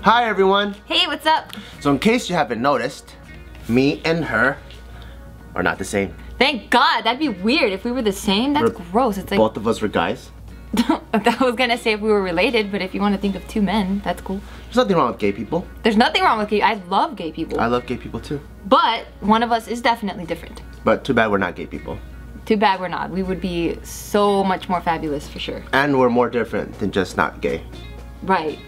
Hi everyone! Hey, what's up? So in case you haven't noticed, me and her are not the same. Thank God, that'd be weird if we were the same. That's gross. It's like both of us were guys. I was gonna say if we were related, but if you want to think of two men, that's cool. There's nothing wrong with gay people. There's nothing wrong with gay. I love gay people. I love gay people too. But one of us is definitely different. But too bad we're not gay people. Too bad we're not. We would be so much more fabulous for sure. And we're more different than just not gay. Right.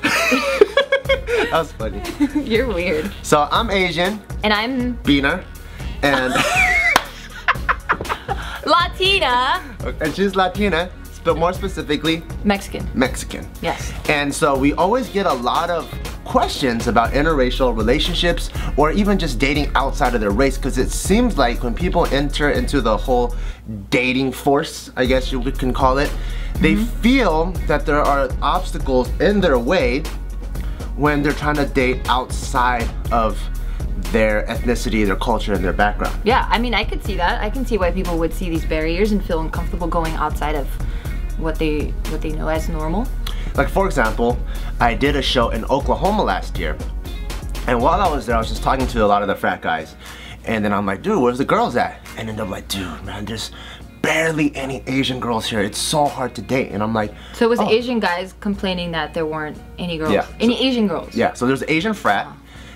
That was funny. You're weird. So I'm Asian. And I'm Beaner. And Latina. And she's Latina, but more specifically Mexican. Mexican. Yes. And so we always get a lot of questions about interracial relationships or even just dating outside of their race, because it seems like when people enter into the whole dating force, I guess you can call it, they feel that there are obstacles in their way when they're trying to date outside of their ethnicity, their culture, and their background. Yeah, I mean, I could see that. I can see why people would see these barriers and feel uncomfortable going outside of what they know as normal. Like for example, I did a show in Oklahoma last year, and while I was there, I was just talking to a lot of the frat guys, and then I'm like, dude, where's the girls at? And then they're like, dude, man, there's barely any Asian girls here. It's so hard to date. And I'm like, so it was Asian guys complaining that there weren't any girls? Yeah. Any Asian girls? Yeah, so there's an Asian frat,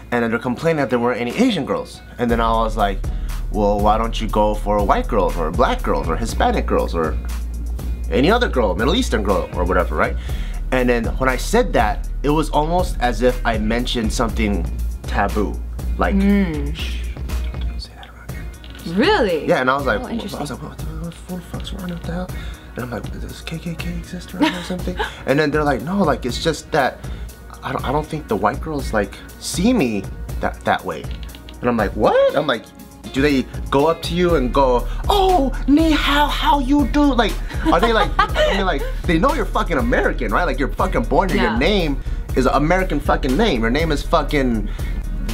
and then they're complaining that there weren't any Asian girls. And then I was like, well, why don't you go for white girls or black girls or Hispanic girls or any other girl, Middle Eastern girl or whatever, right? And then when I said that, it was almost as if I mentioned something taboo. Like, shh, don't say that around here. Really? Yeah, and I was like, what the fuck's wrong with the hell? And I'm like, does KKK exist around or something? And then they're like, no, like it's just that I don't think the white girls like see me that way. And I'm like, what? I'm like, do they go up to you and go, oh, ni hao, how you do? Like, are they like, I mean, like, they know you're fucking American, right? Like, you're fucking born here. Your name is an American fucking name. Your name is fucking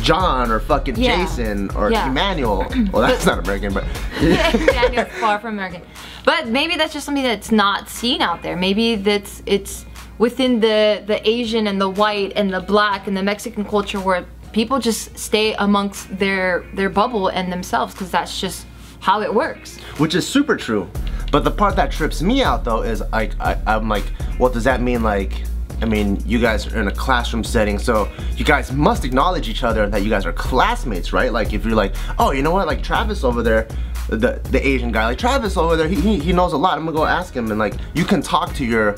John or fucking Jason or Emmanuel. Well, that's not American, but Emmanuel's far from American. But maybe that's just something that's not seen out there. Maybe it's within the Asian and the white and the black and the Mexican culture where people just stay amongst their bubble and themselves, because that's just how it works. Which is super true. But the part that trips me out though is I'm like, well, does that mean like, I mean, you guys are in a classroom setting, so you guys must acknowledge each other that you guys are classmates, right? Like if you're like, oh, you know what, like Travis over there, the Asian guy, like Travis over there, he knows a lot, I'm gonna go ask him. And like, you can talk to your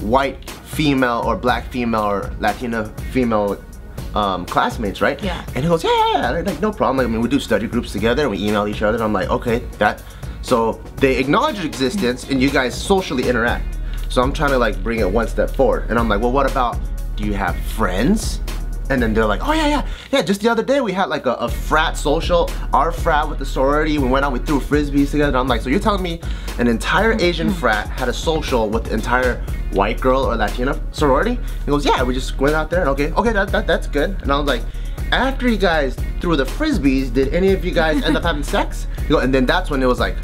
white female or black female or Latina female classmates, right? Yeah. And he goes, yeah, like no problem. I mean, we do study groups together and we email each other. And I'm like, okay, so they acknowledge your existence and you guys socially interact. So I'm trying to like bring it one step forward. And I'm like, well, what about, do you have friends? And then they're like, oh yeah, just the other day we had like a frat social, our frat with the sorority, we went out, we threw frisbees together. And I'm like, so you're telling me an entire Asian frat had a social with the entire white girl or Latina sorority? He goes, yeah, we just went out there and okay, that's good. And I was like, after you guys threw the frisbees, did any of you guys end up having sex? And then that's when it was like,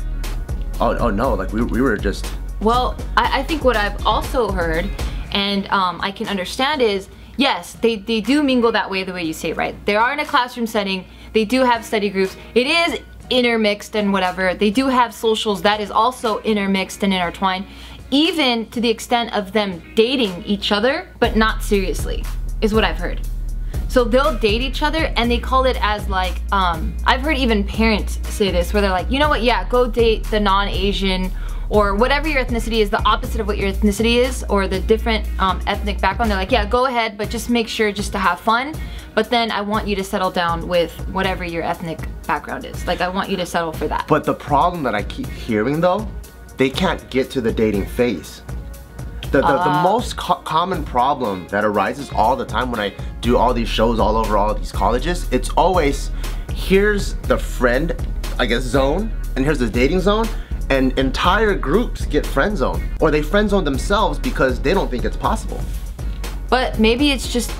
oh no, like we were just. Well, I think what I've also heard, and I can understand is, yes, they do mingle that way, the way you say, right? They are in a classroom setting, they do have study groups, it is intermixed and whatever, they do have socials that is also intermixed and intertwined, even to the extent of them dating each other, but not seriously, is what I've heard. So they'll date each other and they call it as like, I've heard even parents say this, where they're like, you know what, yeah, go date the non-Asian or whatever your ethnicity is, the opposite of what your ethnicity is, or the different ethnic background. They're like, yeah, go ahead, but just make sure just to have fun. But then I want you to settle down with whatever your ethnic background is. Like, I want you to settle for that. But the problem that I keep hearing though, they can't get to the dating phase. The most common problem that arises all the time when I do all these shows all over all these colleges, it's always, here's the friend, I guess, zone, and here's the dating zone, and entire groups get friend zoned, or they friend zone themselves because they don't think it's possible. But maybe it's just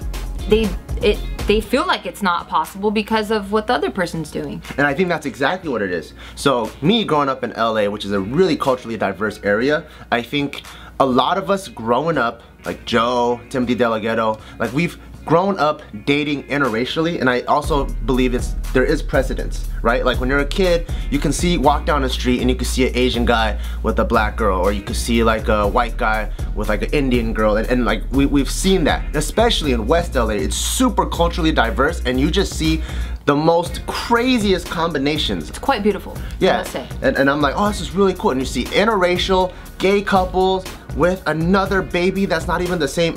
they feel like it's not possible because of what the other person's doing. And I think that's exactly what it is. So me growing up in LA, which is a really culturally diverse area, I think a lot of us growing up, like Joe, Timothy Delgado, like we've grown up dating interracially, and I also believe there is precedence, right? Like when you're a kid, you can walk down the street and you can see an Asian guy with a black girl, or you can see like a white guy with like an Indian girl, and like we've seen that, and especially in West LA, it's super culturally diverse, and you just see the most craziest combinations. It's quite beautiful, yeah. I must say. And I'm like, oh, this is really cool. And you see interracial gay couples with another baby that's not even the same,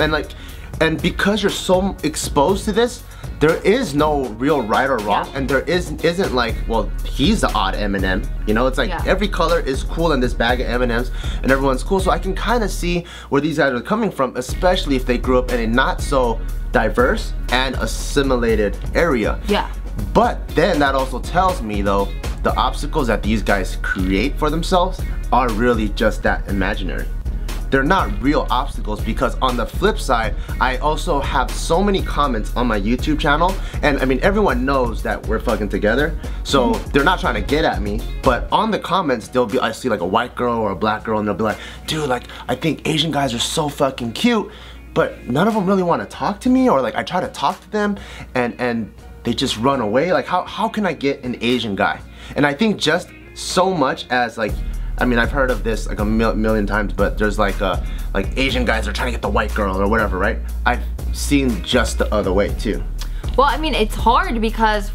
and because you're so exposed to this, there is no real right or wrong, and there isn't like, well, he's the odd M&M, you know? It's like every color is cool in this bag of M&Ms, and everyone's cool. So I can kind of see where these guys are coming from, especially if they grew up in a not so diverse and assimilated area. Yeah. But then that also tells me though, the obstacles that these guys create for themselves are really just that imaginary. They're not real obstacles, because on the flip side, I also have so many comments on my YouTube channel, and I mean, everyone knows that we're fucking together, so they're not trying to get at me, but on the comments, I see like a white girl or a black girl, and they'll be like, dude, like, I think Asian guys are so fucking cute, but none of them really want to talk to me, or like I try to talk to them, and they just run away. Like, how can I get an Asian guy? And I think just so much as like, I mean, I've heard of this like a million times, but there's like Asian guys are trying to get the white girl or whatever, right? I've seen just the other way too. Well, I mean, it's hard because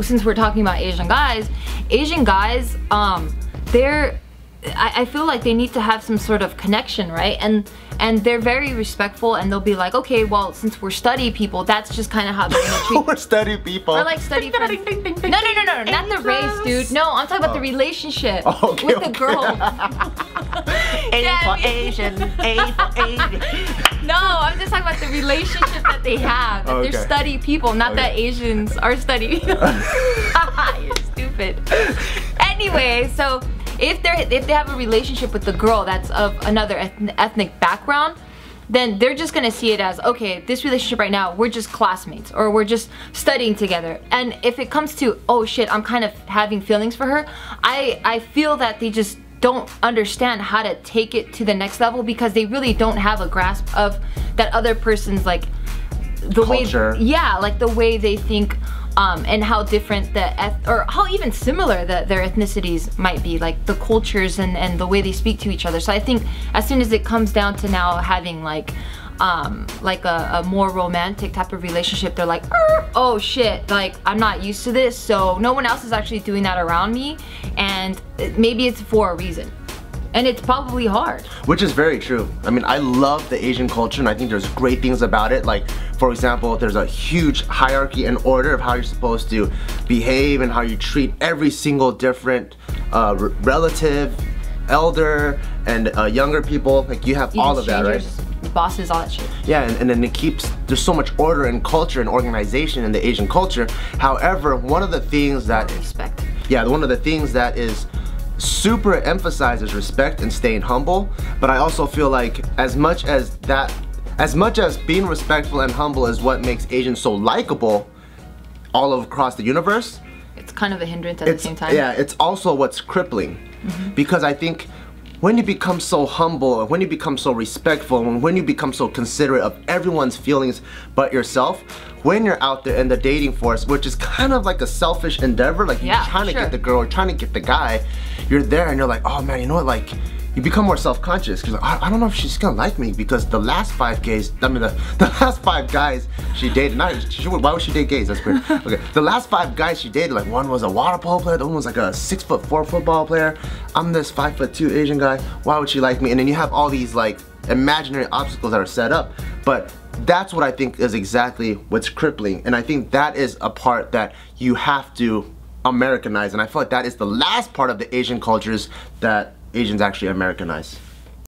since we're talking about Asian guys, I feel like they need to have some sort of connection, right? And they're very respectful, and they'll be like, okay, well, since we're study people, that's just kind of how they're gonna treat. We're study people. Or like study friends. No, not the race, dude. No, I'm talking about the relationship with the girl. A for Asian, A for Asian. No, I'm just talking about the relationship that they have. That they're study people, not that Asians are study people. You're stupid. Anyway, so if they have a relationship with the girl that's of another ethnic background, then they're just gonna see it as, okay, this relationship right now, we're just classmates, or we're just studying together. And if it comes to, oh shit, I'm kind of having feelings for her, I feel that they just don't understand how to take it to the next level, because they really don't have a grasp of that other person's like the culture. Like the way they think, and how different or how even similar their ethnicities might be, like the cultures and the way they speak to each other. So I think as soon as it comes down to now having like a more romantic type of relationship, they're like, oh shit, like I'm not used to this, so no one else is actually doing that around me, and maybe it's for a reason. And it's probably hard. Which is very true. I mean, I love the Asian culture, and I think there's great things about it. Like, for example, there's a huge hierarchy and order of how you're supposed to behave and how you treat every single different relative, elder, and younger people. Like, you have even all of that, right? Bosses, all that shit. Yeah, and then there's so much order and culture and organization in the Asian culture. However, one of the things that respect. Yeah, one of the things that is super emphasizes respect and staying humble, but I also feel like as much as being respectful and humble is what makes Asians so likable all across the universe, it's kind of a hindrance at the same time. Yeah, it's also what's crippling, because I think when you become so humble, and when you become so respectful, and when you become so considerate of everyone's feelings but yourself, when you're out there in the dating force, which is kind of like a selfish endeavor, like you're trying to get the girl or trying to get the guy, you're there and you're like, oh man, you know what, like, you become more self-conscious, because like, I don't know if she's gonna like me, because the last 5 gays, I mean the last 5 guys she dated, why would she date gays? That's weird. Okay, the last 5 guys she dated, like one was a water polo player, the one was like a 6'4" football player. I'm this 5'2" Asian guy, why would she like me? And then you have all these like imaginary obstacles that are set up, but that's what I think is exactly what's crippling, and I think that is a part that you have to Americanize, and I feel like that is the last part of the Asian cultures that Asians actually Americanize.